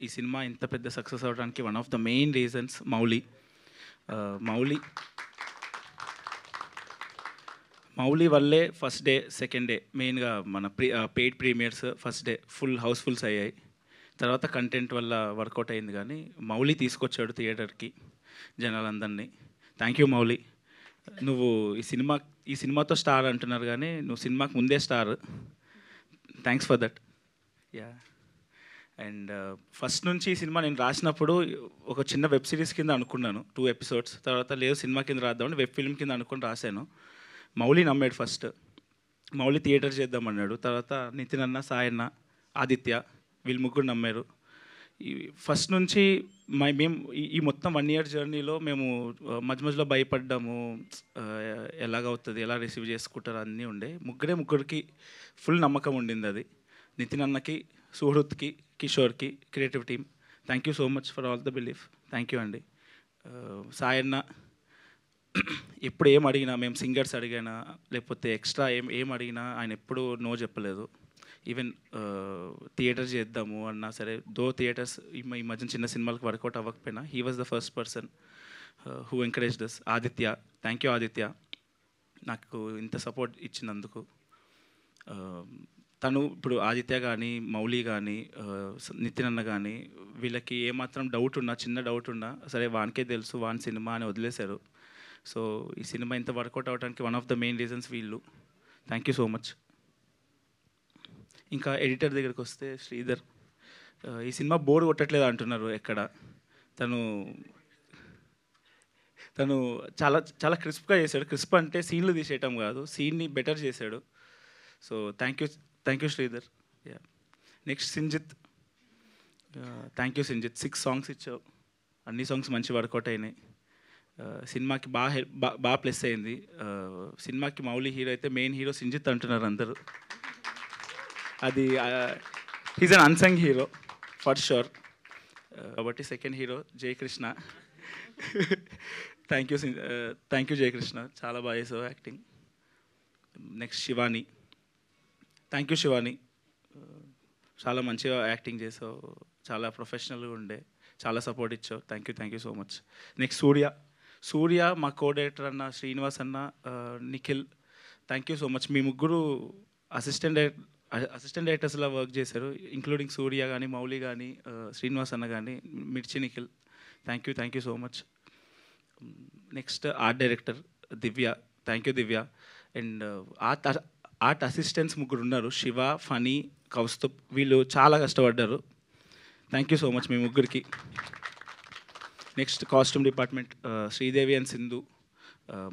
ఈ సినిమా ఇంత పెద్ద సక్సెస్ అవ్వడానికి one of the main reasons Mouli. Mouli Mouli వల్లే ఫస్ట్ డే సెకండ్ డే మెయిన్గా మన paid premieres first day full housefuls అయ్యాయి. తర్వాత కంటెంట్ వల్ల వర్కౌట్ అయింది, కానీ మౌలి తీసుకొచ్చాడు థియేటర్కి జనాలందరినీ. Thank you Mouli. నువ్వు ఈ సినిమాతో స్టార్ అంటున్నారు, కానీ నువ్వు సినిమాకి ముందే star. Thanks for that. Yeah. And first నుంచి ఈ సినిమా నేను రాసినప్పుడు ఒక చిన్న వెబ్ సిరీస్ కింద అనుకున్నాను, 2 ఎపిసోడ్స్. తర్వాత లేదు సినిమా కింద రాద్దామని వెబ్ ఫిల్మ్ కింద అనుకుని రాశాను. మౌలి నమ్మాడు ఫస్ట్. మౌలి థియేటర్ చేద్దామన్నాడు. తర్వాత నితిన్ అన్న, సాయి అన్న, ఆదిత్య వీళ్ళు ముగ్గురు నమ్మారు. ఫస్ట్ నుంచి మేము ఈ మొత్తం 1 year జర్నీలో మేము మధ్య మధ్యలో భయపడ్డాము, ఎలాగవుతుంది, ఎలా రిసీవ్ చేసుకుంటారు అన్నీ ఉండే. ముగ్గురికి ఫుల్ నమ్మకం ఉండింది. అది నితిన్ అన్నకి, సుహృత్కి, కిషోర్కి, creative team, thank you so much for all the belief. Thank you అండి. సాయి అన్న ఎప్పుడు ఏం అడిగినా, మేము సింగర్స్ అడిగినా లేకపోతే ఎక్స్ట్రా ఏం అడిగినా ఆయన ఎప్పుడు నో చెప్పలేదు. ఈవెన్ థియేటర్ చేద్దాము అన్నా సరే, దో థియేటర్స్ ఈ మధ్యన చిన్న సినిమాలకు వర్కౌట్ అవ్వకపోయినా he was the first person who encourage us. Aditya, thank you Aditya, నాకు ఇంత సపోర్ట్ ఇచ్చినందుకు. తను ఇప్పుడు ఆదిత్య కానీ, మౌలి కానీ, నితిన్ అన్న కానీ వీళ్ళకి ఏమాత్రం డౌట్ ఉన్నా, చిన్న డౌట్ ఉన్నా సరే వానికే తెలుసు, వాని సినిమా అని వదిలేశారు. సో ఈ సినిమా ఇంత వర్కౌట్ అవ్వడానికి one of the main reasons వీళ్ళు. Thank you so much. ఇంకా ఎడిటర్ దగ్గరికి వస్తే శ్రీధర్, ఈ సినిమా బోర్ కొట్టట్లేదు అంటున్నారు ఎక్కడ. తను చాలా చాలా క్రిస్ప్గా చేశాడు. క్రిస్ప్ అంటే సీన్లు తీసేయటం కాదు, సీన్ని బెటర్ చేశాడు. So thank you Sridhar. Yeah. Next Sinjith, thank you Sinjith. 6 songs ఇచ్చావు, అన్ని సాంగ్స్ మంచి వర్కౌట్ అయినాయి. సినిమాకి బాగా ప్లస్ అయింది. సినిమాకి మౌలి హీరో అయితే మెయిన్ హీరో సింజిత్ అంటున్నారు అందరూ. అది he's an unsung hero for sure. కాబట్టి second hero Jayakrishna. Thank you Jayakrishna, చాలా బాగా చేసావు acting. Next Shivani, thank you Shivani, చాలా మంచిగా యాక్టింగ్ చేసావు, చాలా ప్రొఫెషనల్గా ఉండే, చాలా సపోర్ట్ ఇచ్చావు. Thank you so much. Next Surya మా కో డైరెక్టర్ అన్న, శ్రీనివాస్ అన్న, Nikhil, thank you so much. మీ ముగ్గురు అసిస్టెంట్ డైరెక్టర్స్లా వర్క్ చేశారు, ఇంక్లూడింగ్ సూర్య కానీ, మౌలి కానీ, శ్రీనివాస్ అన్న కానీ, Mirchi Nikhil, thank you so much. Next art director Divya, thank you Divya. And art assistants ముగ్గురు ఉన్నారు, శివ, ఫనీ, కౌస్తుబ్, వీళ్ళు చాలా కష్టపడ్డారు. థ్యాంక్ యూ సో మచ్ మీ ముగ్గురికి. Next costume department Sridevi and Sindhu,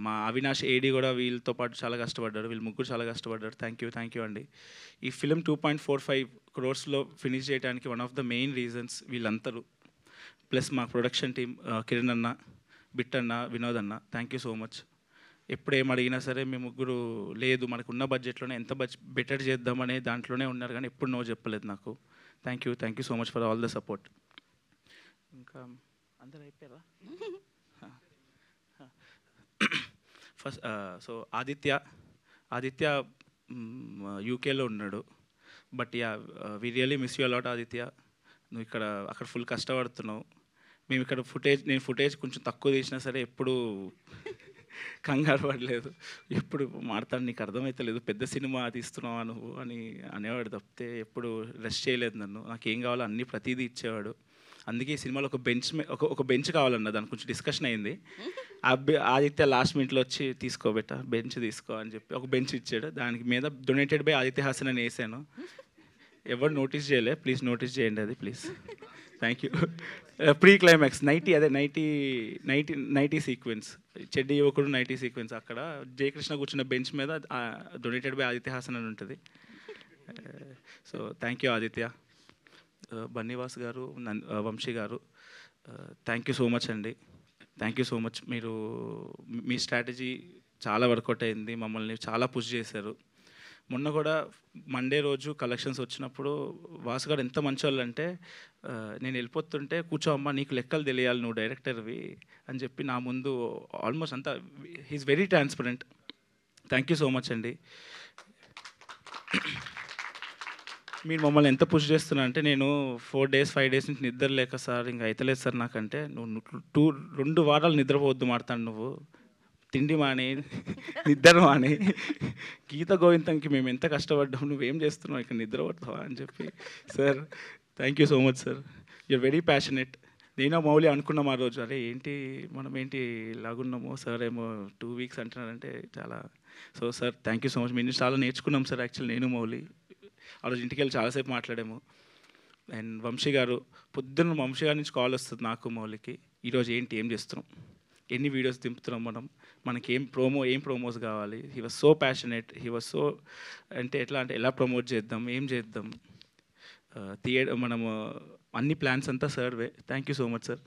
మా అవినాష్ ఏడి కూడా వీళ్ళతో పాటు చాలా కష్టపడ్డారు. వీళ్ళు ముగ్గురు చాలా కష్టపడ్డారు. థ్యాంక్ యూ అండి. ఈ ఫిలిం 2.45 crores ఫినిష్ చేయడానికి one of the main reasons వీళ్ళందరూ, ప్లస్ మా ప్రొడక్షన్ టీమ్ కిరణ్ అన్న, బిట్ అన్న, వినోద్ అన్న, థ్యాంక్ యూ సో మచ్. ఎప్పుడు ఏం అడిగినా సరే మీ ముగ్గురు లేదు మనకున్న బడ్జెట్లోనే ఎంత బెటర్ చేద్దామనే దాంట్లోనే ఉన్నారు, కానీ ఎప్పుడు నో చెప్పలేదు నాకు. Thank you so much for all the support. ఇంకా అందరూ అయిపోయారా? ఫస్ట్ సో ఆదిత్య యూకేలో ఉన్నాడు. But yeah, we really miss you a lot Aditya. నువ్వు అక్కడ ఫుల్ కష్టపడుతున్నావు. మేము ఇక్కడ నేను ఫుటేజ్ కొంచెం తక్కువ తీసినా సరే ఎప్పుడు కంగారు పడలేదు, ఎప్పుడు మాడతాను నీకు అర్థమవుతలేదు, పెద్ద సినిమా తీస్తున్నావా నువ్వు అని అనేవాడు తప్పితే ఎప్పుడు రెస్ట్ చేయలేదు నన్ను. నాకు ఏం కావాలో అన్నీ ప్రతిదీ ఇచ్చేవాడు. అందుకే ఈ సినిమాలో ఒక బెంచ్ కావాలన్న దాని కొంచెం డిస్కషన్ అయింది. ఆదిత్య లాస్ట్ మినిట్లో వచ్చి తీసుకోబెట్ట బెంచ్ తీసుకో అని చెప్పి ఒక బెంచ్ ఇచ్చాడు. దానికి మీద డొనేటెడ్ బై ఆదిత్య హాసన్ అని వేసాను. ఎవరు నోటీస్ చేయలే, ప్లీజ్ నోటీస్ చేయండి అది please. Thank you. Pre climax nighty sequence, చెడ్డి యువకుడు నైటీ సీక్వెన్స్, అక్కడ జయకృష్ణ కూర్చున్న బెంచ్ మీద డొనేటెడ్ బై ఆదిత్య హాసన్ అని ఉంటుంది. So thank you Aditya. Bunny Vas గారు, వంశీ గారు, థ్యాంక్ యూ సో మచ్ అండి. Thank you so much. Me strategy చాలా వర్కౌట్ అయింది, మమ్మల్ని చాలా పుష్ చేశారు. మొన్న కూడా మండే రోజు కలెక్షన్స్ వచ్చినప్పుడు వాసు గారు ఎంత మంచోళ్ళు అంటే, నేను వెళ్ళిపోతుంటే కూర్చో అమ్మ నీకు లెక్కలు తెలియాలి, నువ్వు డైరెక్టర్వి అని చెప్పి నా ముందు ఆల్మోస్ట్ అంతా, he is very transparent. Thank you so much అండి. మీరు మమ్మల్ని ఎంత పుష్ చేస్తున్నా అంటే నేను 4 డేస్ 5 డేస్ నుంచి నిద్ర లేక సార్ ఇంకా అయితలేదు సార్ నాకంటే నువ్వు 2 వారాలు నిద్రపోవద్దు మాడతాను నువ్వు తిండి మాని నిద్ర మాని గీత గోవిందంకి మేము ఎంత కష్టపడ్డాం నువ్వేం చేస్తున్నావు ఇక్కడ నిద్ర పడతావా అని చెప్పి sir thank you so much sir you are very passionate. నేను మౌలి అనుకున్నాం ఆ రోజు అరే ఏంటి మనం ఏంటి ఇలాగున్నామో సార్ ఏమో 2 వీక్స్ అంటున్నారంటే చాలా so sir thank you so much మేము చాలా నేర్చుకున్నాం సార్ యాక్చువల్లీ నేను మౌలి ఆ రోజు ఇంటికి వెళ్ళి చాలాసేపు మాట్లాడాము. అండ్ వంశీ గారు పొద్దున్న వంశీ గారి నుంచి కాల్ వస్తుంది నాకు మౌలికి ఈరోజు ఏంటి ఏం చేస్తున్నాం ఎన్ని వీడియోస్ దింపుతున్నాం మనకి ఏం ప్రోమోస్ కావాలి. He was so passionate he was so అంటే ఎట్లా అంటే ఎలా ప్రమోట్ చేద్దాం ఏం చేద్దాం మనము అన్ని ప్లాన్స్ అంతా survey. Thank you so much sir.